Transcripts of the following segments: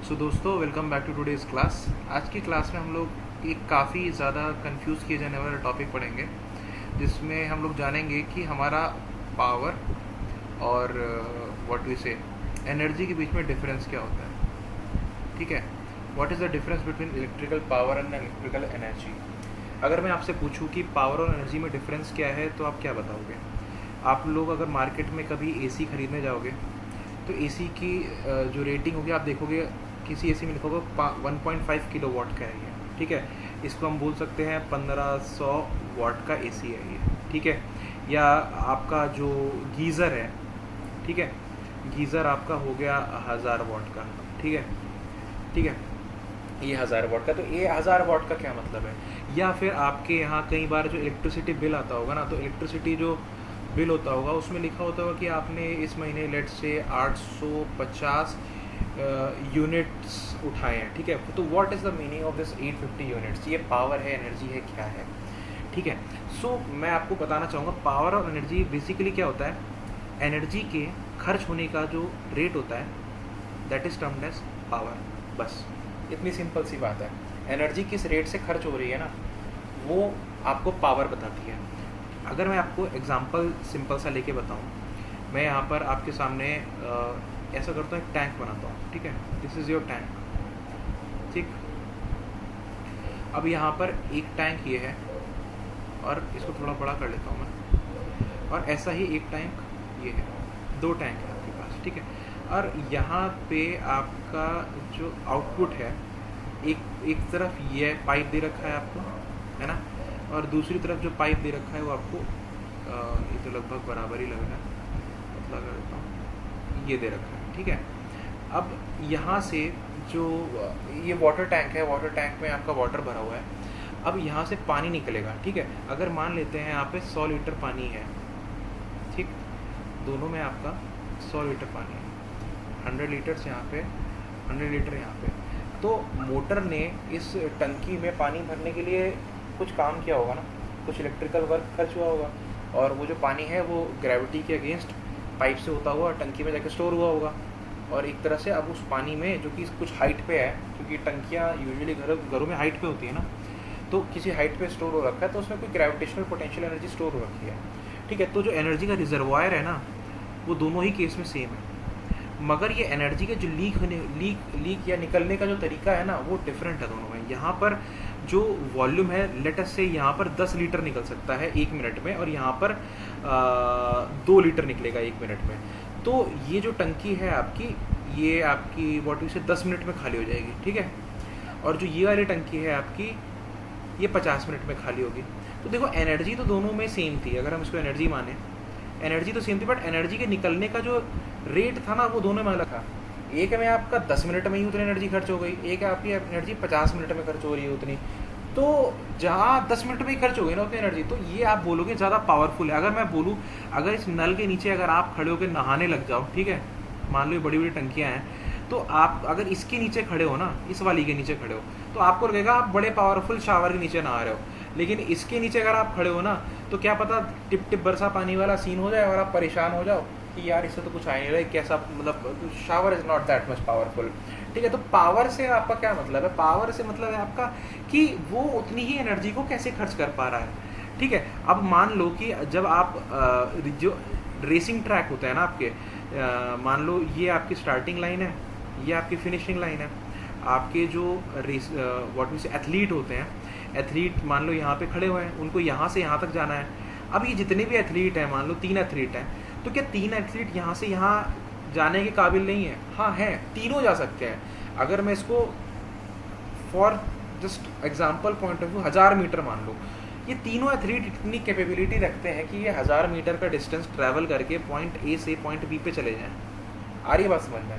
सो दोस्तों, welcome back to today's class. आज की क्लास में हम लोग एक काफ़ी ज़्यादा कंफ्यूज किए जाने वाला टॉपिक पढ़ेंगे, जिसमें हम लोग जानेंगे कि हमारा पावर और व्हाट वी से एनर्जी के बीच में डिफरेंस क्या होता है। ठीक है, what is the difference between electrical power and electrical energy. अगर मैं आपसे पूछूं कि पावर और एनर्जी में डिफरेंस क्या है, तो आप क्या बताओगे? आप लोग अगर मार्केट में कभी एसी खरीदने जाओगे तो एसी की जो रेटिंग होगी, आप देखोगे किसी एसी में लिखा होगा 1.5 किलो वाट का है ये। ठीक है, इसको हम बोल सकते हैं 1500 वाट का एसी है ये। ठीक है, या आपका जो गीज़र है, ठीक है, गीज़र आपका हो गया 1000 वाट का। ठीक है, ठीक है, ये 1000 वाट का। तो ये 1000 वाट का क्या मतलब है? या फिर आपके यहाँ कई बार जो इलेक्ट्रिसिटी बिल आता होगा ना, तो इलेक्ट्रिसिटी जो बिल होता होगा उसमें लिखा होता होगा कि आपने इस महीने लेट से 850 यूनिट्स उठाए हैं। ठीक है, तो what is the meaning of this 850 units? ये पावर है, एनर्जी है, क्या है? ठीक है, सो मैं आपको बताना चाहूँगा पावर और एनर्जी बेसिकली क्या होता है। एनर्जी के खर्च होने का जो रेट होता है that is termed as power. बस इतनी सिंपल सी बात है। एनर्जी किस रेट से खर्च हो रही है ना, वो आपको पावर बताती है। अगर मैं आपको एग्जांपल सिंपल सा लेके बताऊं, मैं यहाँ पर आपके सामने ऐसा करता हूँ, एक टैंक बनाता हूँ। ठीक है, दिस इज़ योर टैंक। ठीक, अब यहाँ पर एक टैंक ये है और इसको थोड़ा बड़ा कर लेता हूँ मैं, और ऐसा ही एक टैंक ये है। दो टैंक है आपके पास। ठीक है, और यहाँ पे आपका जो आउटपुट है, एक तरफ ये पाइप दे रखा है आपको, है ना, और दूसरी तरफ जो पाइप दे रखा है वो आपको ये तो लगभग बराबर ही लग रहा है, पतला कर देता हूँ, ये दे रखा है। ठीक है, अब यहाँ से जो ये वाटर टैंक है, वाटर टैंक में आपका वाटर भरा हुआ है। अब यहाँ से पानी निकलेगा। ठीक है, अगर मान लेते हैं यहाँ पे 100 लीटर पानी है। ठीक, दोनों में आपका 100 लीटर पानी है, 100 लीटर्स यहाँ पे, 100 लीटर यहाँ पे। तो मोटर ने इस टंकी में पानी भरने के लिए कुछ काम किया होगा ना, कुछ इलेक्ट्रिकल वर्क खर्च हुआ होगा, और वो जो पानी है वो ग्रेविटी के अगेंस्ट पाइप से होता हुआ टंकी में जाके स्टोर हुआ होगा। और एक तरह से अब उस पानी में, जो कि कुछ हाइट पे है, क्योंकि टंकियाँ यूजुअली घरों में हाइट पे होती है ना, तो किसी हाइट पे स्टोर हो रखा है, तो उसमें कोई ग्रेविटेशनल पोटेंशियल एनर्जी स्टोर हो रखी है। ठीक है, तो जो एनर्जी का रिजर्वायर है ना, वो दोनों ही केस में सेम है, मगर ये एनर्जी के जो लीक या निकलने का जो तरीका है ना, वो डिफरेंट है दोनों में। यहाँ पर जो वॉल्यूम है, लेट अस से यहाँ पर 10 लीटर निकल सकता है 1 मिनट में, और यहाँ पर 2 लीटर निकलेगा 1 मिनट में। तो ये जो टंकी है आपकी, ये आपकी वाटर से 10 मिनट में खाली हो जाएगी। ठीक है, और जो ये वाली टंकी है आपकी, ये 50 मिनट में खाली होगी। तो देखो, एनर्जी तो दोनों में सेम थी, अगर हम इसको एनर्जी माने, एनर्जी तो सेम थी, बट एनर्जी के निकलने का जो रेट था ना, वो दोनों में अलग था। एक में आपका 10 मिनट में ही उतनी एनर्जी खर्च हो गई, एक आपकी एनर्जी 50 मिनट में खर्च हो रही है उतनी। तो जहाँ 10 मिनट में ही खर्च हो गई ना उतनी एनर्जी, तो ये आप बोलोगे ज़्यादा पावरफुल है। अगर मैं बोलूँ, अगर इस नल के नीचे अगर आप खड़े होकर नहाने लग जाओ, ठीक है, मान लो ये बड़ी बड़ी टंकियाँ हैं, तो आप अगर इसके नीचे खड़े हो ना, इस वाली के नीचे खड़े हो, तो आपको लगेगा आप बड़े पावरफुल शावर के नीचे नहा रहे हो। लेकिन इसके नीचे अगर आप खड़े हो ना, तो क्या पता टिप टिप बरसा पानी वाला सीन हो जाए और आप परेशान हो जाओ कि यार इससे तो कुछ आ नहीं रहा है, कैसा, मतलब shower is not that much powerful. ठीक है, तो पावर से आपका क्या मतलब है? पावर से मतलब है आपका कि वो उतनी ही एनर्जी को कैसे खर्च कर पा रहा है। ठीक है, अब मान लो कि जब आप जो रेसिंग ट्रैक होता है ना आपके, मान लो ये आपकी स्टार्टिंग लाइन है, ये आपकी फिनिशिंग लाइन है। आपके जो रेस व्हाट मीन्स एथलीट होते हैं, एथलीट मान लो यहाँ पे खड़े हुए हैं, उनको यहाँ से यहाँ तक जाना है। अब ये जितने भी एथलीट हैं, मान लो 3 एथलीट हैं, तो क्या 3 एथलीट यहाँ से यहाँ जाने के काबिल नहीं है? हाँ हैं, तीनों जा सकते हैं। अगर मैं इसको for just example point of view 1000 meter मान लो, ये तीनों एथलीट इतनी कैपेबिलिटी रखते हैं कि ये 1000 मीटर का डिस्टेंस ट्रैवल करके पॉइंट ए से पॉइंट बी पे चले जाएँ। आ रही बात समझ में?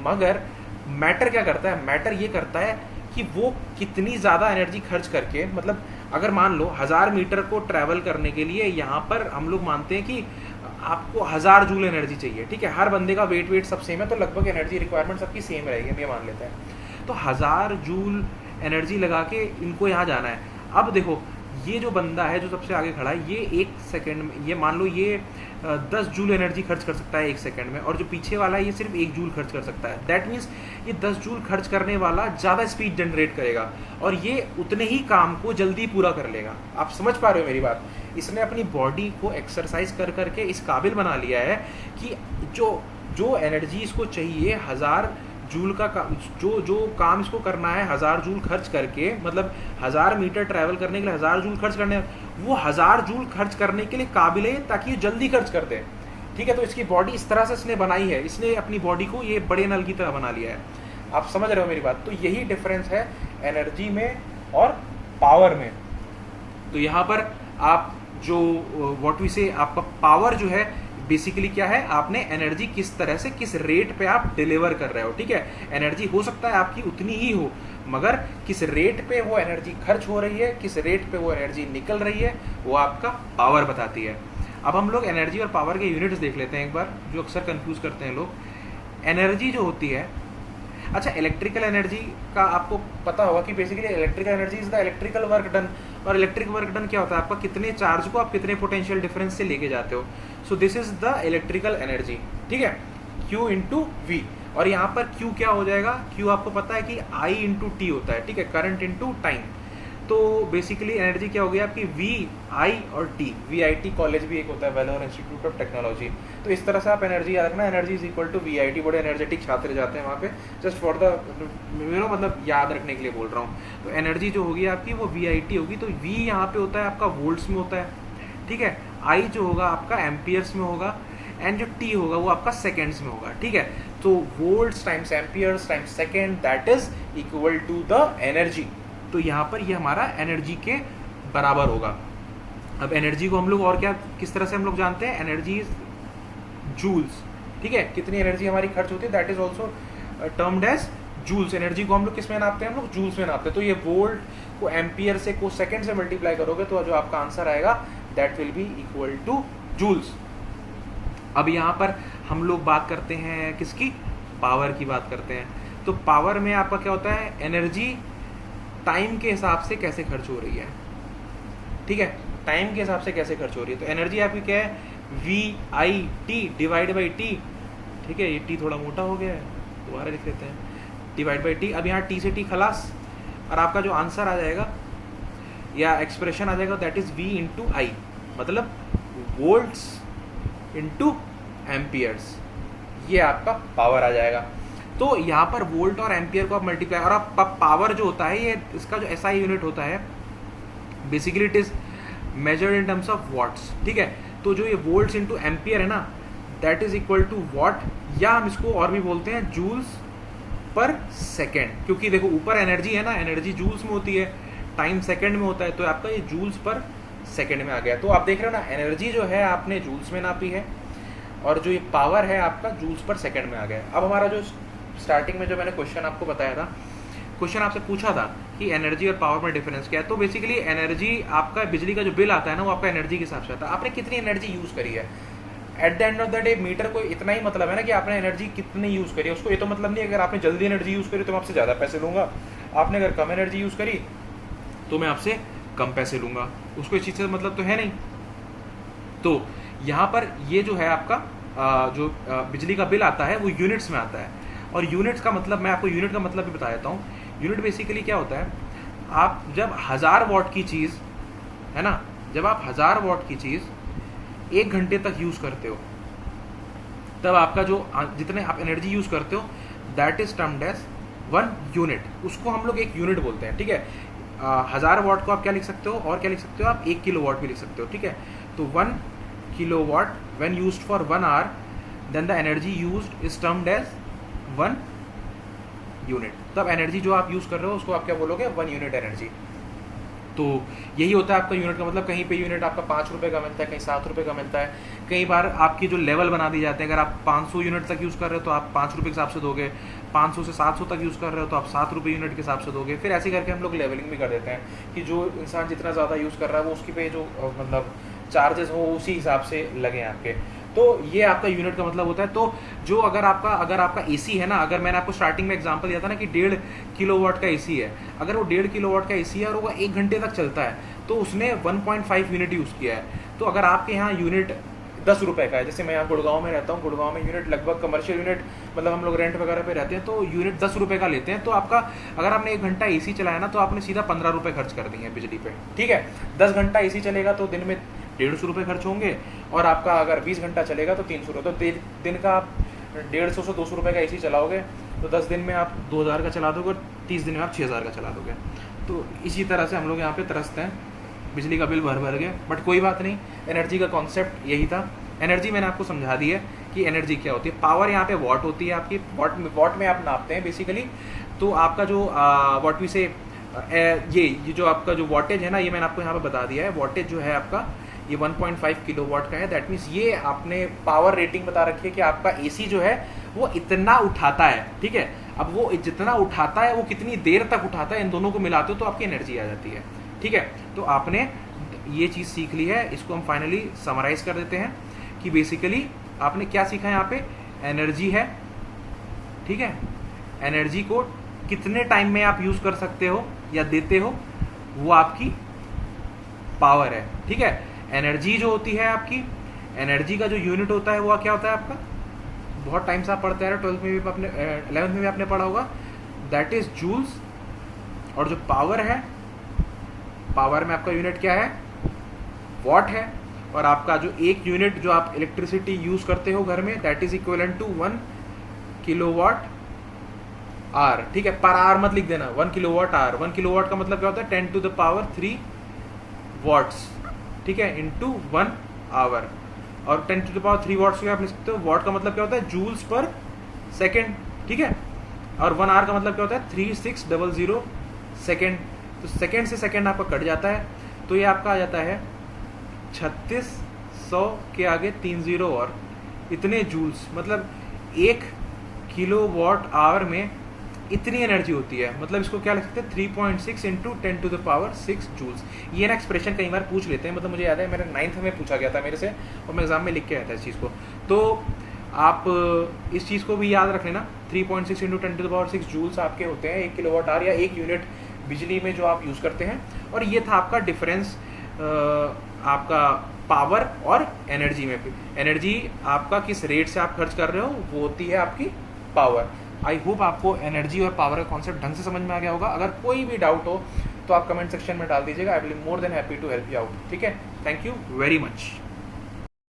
मगर मैटर क्या करता है? मैटर ये करता है कि वो कितनी ज़्यादा एनर्जी खर्च करके, मतलब अगर मान लो 1000 मीटर को ट्रैवल करने के लिए यहाँ पर हम लोग मानते हैं कि आपको 1000 जूल एनर्जी चाहिए। ठीक है, हर बंदे का वेट सब सेम है, तो लगभग एनर्जी रिक्वायरमेंट सबकी सेम रहेगी, हम ये मान लेते हैं। तो 1000 जूल एनर्जी लगा के इनको यहाँ जाना है। अब देखो, ये जो बंदा है जो सबसे आगे खड़ा है, ये 1 सेकेंड में, ये मान लो ये 10 जूल एनर्जी खर्च कर सकता है 1 सेकंड में, और जो पीछे वाला है ये सिर्फ 1 जूल खर्च कर सकता है। दैट मीन्स ये 10 जूल खर्च करने वाला ज़्यादा स्पीड जनरेट करेगा और ये उतने ही काम को जल्दी पूरा कर लेगा। आप समझ पा रहे हो मेरी बात? इसने अपनी बॉडी को एक्सरसाइज कर करके इस काबिल बना लिया है कि जो एनर्जी इसको चाहिए 1000 जूल का जो काम इसको करना है 1000 जूल खर्च करके, मतलब 1000 मीटर ट्रैवल करने के लिए 1000 जूल खर्च करने, वो 1000 जूल खर्च करने के लिए काबिल है ताकि ये जल्दी खर्च कर दे। ठीक है, तो इसकी बॉडी इस तरह से इसने बनाई है, इसने अपनी बॉडी को ये बड़े नल की तरह बना लिया है। आप समझ रहे हो मेरी बात? तो यही डिफरेंस है एनर्जी में और पावर में। तो यहाँ पर आप जो व्हाट वी से, आपका पावर जो है बेसिकली क्या है, आपने एनर्जी किस तरह से किस रेट पे आप डिलीवर कर रहे हो। ठीक है, एनर्जी हो सकता है आपकी उतनी ही हो, मगर किस रेट पे वो एनर्जी खर्च हो रही है, किस रेट पे वो एनर्जी निकल रही है, वो आपका पावर बताती है। अब हम लोग एनर्जी और पावर के यूनिट्स देख लेते हैं एक बार, जो अक्सर कंफ्यूज करते हैं लोग। एनर्जी जो होती है, अच्छा इलेक्ट्रिकल एनर्जी का आपको पता होगा कि basically electrical energy is the electrical work done. और इलेक्ट्रिक वर्क डन क्या होता है, आपका कितने चार्ज को आप कितने पोटेंशियल डिफरेंस से लेके जाते हो। So this is the electrical energy. ठीक है, Q इंटू वी, और यहाँ पर Q क्या हो जाएगा, Q आपको पता है कि I इंटू टी होता है। ठीक है, करंट इंटू टाइम। तो बेसिकली एनर्जी क्या हो गई आपकी, VI और T। VIT कॉलेज भी एक होता है, वेलोर इंस्टीट्यूट ऑफ टेक्नोलॉजी। तो इस तरह से आप एनर्जी याद रखना, energy is equal to VIT। बड़े एनर्जेटिक छात्र जाते हैं वहाँ पे, जस्ट फॉर द मतलब याद रखने के लिए बोल रहा हूँ। तो एनर्जी जो होगी आपकी वो VIT होगी। तो V यहाँ पे होता है आपका वोल्ट्स में होता है। ठीक है, I जो होगा आपका एम्पियर्स में होगा, एंड जो T होगा वो आपका सेकेंड्स में होगा। ठीक है, तो volts times amperes times second, that is equal to the energy. तो यहाँ पर ये हमारा एनर्जी के बराबर होगा। अब एनर्जी को हम लोग और क्या किस तरह से हम लोग जानते हैं, एनर्जी इज जूल्स। ठीक है, कितनी एनर्जी हमारी खर्च होती है, that is also termed as joules. Energy को हम लोग किस में नापते हैं, हम लोग जूल्स में नापते हैं। तो ये वोल्ट को एम्पियर से को सेकेंड से मल्टीप्लाई करोगे तो जो आपका आंसर आएगा that will be equal to joules. अब यहाँ पर हम लोग बात करते हैं किसकी, पावर की बात करते हैं। तो पावर में आपका क्या होता है, एनर्जी टाइम के हिसाब से कैसे खर्च हो रही है। ठीक है, टाइम के हिसाब से कैसे खर्च हो रही है। तो एनर्जी आपकी क्या है, VIT डिवाइड बाई T। ठीक है, ये T थोड़ा मोटा हो गया है, दोबारा लिख लेते हैं, डिवाइड बाई T। अब यहाँ T से T खलास, और आपका जो आंसर आ जाएगा या एक्सप्रेशन आ जाएगा that is V into I, मतलब वोल्ट्स इंटू एम्पियर्स। ये आपका पावर आ जाएगा। तो यहाँ पर वोल्ट और एम्पियर को आप मल्टीप्लाई, और आप पावर जो होता है ये इसका जो SI यूनिट होता है basically it is measured in terms of what's. ठीक है, तो जो ये वोल्ट्स इंटू एम्पियर है ना, that is equal to watt, या हम इसको और भी बोलते हैं जूल्स पर सेकेंड, क्योंकि देखो ऊपर एनर्जी है ना, एनर्जी जूल्स में होती है, टाइम सेकेंड में होता है, तो आपका ये जूल्स पर सेकेंड में आ गया। तो आप देख रहे हो ना, एनर्जी जो है आपने जूल्स में नापी है, और जो ये पावर है आपका जूल्स पर सेकेंड में आ गया। अब हमारा जो स्टार्टिंग में जो मैंने क्वेश्चन आपको बताया था, क्वेश्चन आपसे पूछा था कि एनर्जी और पावर में डिफरेंस क्या है। तो बेसिकली एनर्जी, आपका बिजली का जो बिल आता है ना, वो आपका एनर्जी के हिसाब से आता है, आपने कितनी एनर्जी यूज़ करी है। At the end of the day meter को इतना ही मतलब है ना कि आपने एनर्जी कितनी यूज़ करी है। उसको ये तो मतलब नहीं अगर आपने जल्दी एनर्जी यूज़ करी तो मैं आपसे ज़्यादा पैसे लूँगा, आपने अगर कम एनर्जी यूज़ करी तो मैं आपसे कम पैसे लूँगा, उसको इस चीज़ से मतलब तो है नहीं। तो यहाँ पर ये जो है आपका जो बिजली का बिल आता है वो यूनिट्स में आता है, और यूनिट्स का मतलब मैं आपको यूनिट का मतलब भी बता देता हूँ। यूनिट बेसिकली क्या होता है, आप जब 1000 वॉट की चीज़ है ना, जब आप 1000 वॉट की चीज़ 1 घंटे तक यूज़ करते हो, तब आपका जो जितने आप एनर्जी यूज़ करते हो that is termed as 1 unit. उसको हम लोग एक यूनिट बोलते हैं। ठीक है, 1000 वॉट को आप क्या लिख सकते हो, और क्या लिख सकते हो आप, 1 किलो वॉट भी लिख सकते हो। ठीक है, तो 1 kilowatt when used for 1 hour, then the energy used is termed as 1 unit। तब एनर्जी जो आप यूज़ कर रहे हो उसको आप क्या बोलोगे, 1 यूनिट एनर्जी। तो यही होता है आपका यूनिट का मतलब। कहीं पे यूनिट आपका 5 रुपये का मिलता है, कहीं 7 रुपये का मिलता है। कई बार आपकी जो लेवल बना दी जाते हैं, अगर आप 500 यूनिट तक यूज़ कर रहे हो तो आप 5 रुपये के हिसाब से दोगे, 500 से 700 तक यूज़ कर रहे हो तो आप 7 रुपये यूनिट के हिसाब से दोगे। फिर ऐसे करके हम लोग लेवलिंग भी कर देते हैं कि जो इंसान जितना ज़्यादा यूज़ कर रहा है वो उसकी पे जो मतलब चार्जेस हो उसी हिसाब से लगे आपके। तो ये आपका यूनिट का मतलब होता है। तो जो अगर आपका एसी है ना, अगर मैंने आपको स्टार्टिंग में एग्जांपल दिया था ना कि 1.5 किलोवाट का एसी है, अगर वो 1.5 किलोवाट का एसी है और वो 1 घंटे तक चलता है तो उसने 1.5 यूनिट यूज़ किया है। तो अगर आपके यहाँ यूनिट 10 रुपये का है। जैसे मैं यहाँ गुड़गांव में रहता हूँ, गुड़गांव में यूनिट लगभग कमर्शियल यूनिट, मतलब हम लोग रेंट वगैरह पे रहते हैं तो यूनिट 10 रुपये का लेते हैं। तो आपका अगर आपने 1 घंटा AC चलाया ना तो आपने सीधा 15 रुपये खर्च कर दिए हैं बिजली पे, ठीक है। 10 घंटा AC चलेगा तो दिन में 150 रुपये खर्च होंगे, और आपका अगर 20 घंटा चलेगा तो 300 रुपये। तो दिन का आप 150 से 200 रुपये का AC चलाओगे तो 10 दिन में आप 2000 का चला दोगे, और 30 दिन में आप 6000 का चला दोगे। तो इसी तरह से हम लोग यहाँ पे तरसते हैं, बिजली का बिल भर गए। बट कोई बात नहीं, एनर्जी का कॉन्सेप्ट यही था। एनर्जी मैंने आपको समझा दी है कि एनर्जी क्या होती है। पावर यहाँ पे वॉट होती है आपकी, वॉट में आप नापते हैं बेसिकली। तो आपका जो वॉट वी से ये जो आपका जो वॉटेज है ना, ये मैंने आपको यहाँ पे बता दिया है। वॉटेज जो है आपका ये 1.5 किलोवाट का है। दैट मीन्स ये आपने पावर रेटिंग बता रखी है कि आपका AC जो है वो इतना उठाता है, ठीक है। अब वो जितना उठाता है वो कितनी देर तक उठाता है, इन दोनों को मिलाते हो तो आपकी एनर्जी आ जाती है, ठीक है। तो आपने ये चीज़ सीख ली है, इसको हम फाइनली समराइज कर देते हैं कि बेसिकली आपने क्या सीखा है यहाँ पे। एनर्जी है, ठीक है। एनर्जी को कितने टाइम में आप यूज़ कर सकते हो या देते हो, वो आपकी पावर है, ठीक है। एनर्जी जो होती है आपकी, एनर्जी का जो यूनिट होता है वो क्या होता है आपका, बहुत टाइम से आप पढ़ते हैं, 12th में भी आपने 11th में भी आपने पढ़ा होगा, दैट इज जूल्स। और जो पावर है, पावर में आपका यूनिट क्या है, वॉट है। और आपका जो एक यूनिट जो आप इलेक्ट्रिसिटी यूज करते हो घर में, that is equivalent to 1 kilowatt hour, ठीक है। पर आवर मत लिख देना, 1 किलोवाट आवर। 1 किलोवाट का मतलब क्या होता है, 10 to the power 3 वॉट्स, ठीक है, इंटू 1 आवर। और 10 to the power 3 वॉट्स का आप लिख सकते हो। वॉट का मतलब क्या होता है, जूल्स पर सेकेंड, ठीक है। और 1 आवर का मतलब क्या होता है, 3600 सेकेंड। तो सेकेंड से सेकेंड आपका कट जाता है, तो ये आपका आ जाता है 3600 के आगे 3 0 और इतने जूल्स। मतलब 1 किलोवाट आवर में इतनी एनर्जी होती है। मतलब इसको क्या लिख सकते हैं, 3.6 into 10 to the power 6 joules. ये ना एक्सप्रेशन कई बार पूछ लेते हैं, मतलब मुझे याद है मेरे 9th में पूछा गया था मेरे से, और मैं एग्जाम में लिख के आया था इस चीज़ को। तो आप इस चीज़ को भी याद रख लेना, 3.6 into 10 to the power 6 joules आपके होते हैं 1 किलोवाट आवर या 1 यूनिट बिजली में जो आप यूज़ करते हैं। और ये था आपका डिफरेंस आपका पावर और एनर्जी में। एनर्जी आपका किस रेट से आप खर्च कर रहे हो वो होती है आपकी पावर। आई होप आपको एनर्जी और पावर का कॉन्सेप्ट ढंग से समझ में आ गया होगा। अगर कोई भी डाउट हो तो आप कमेंट सेक्शन में डाल दीजिएगा, I will be more than happy to help you out, ठीक है। Thank you very much.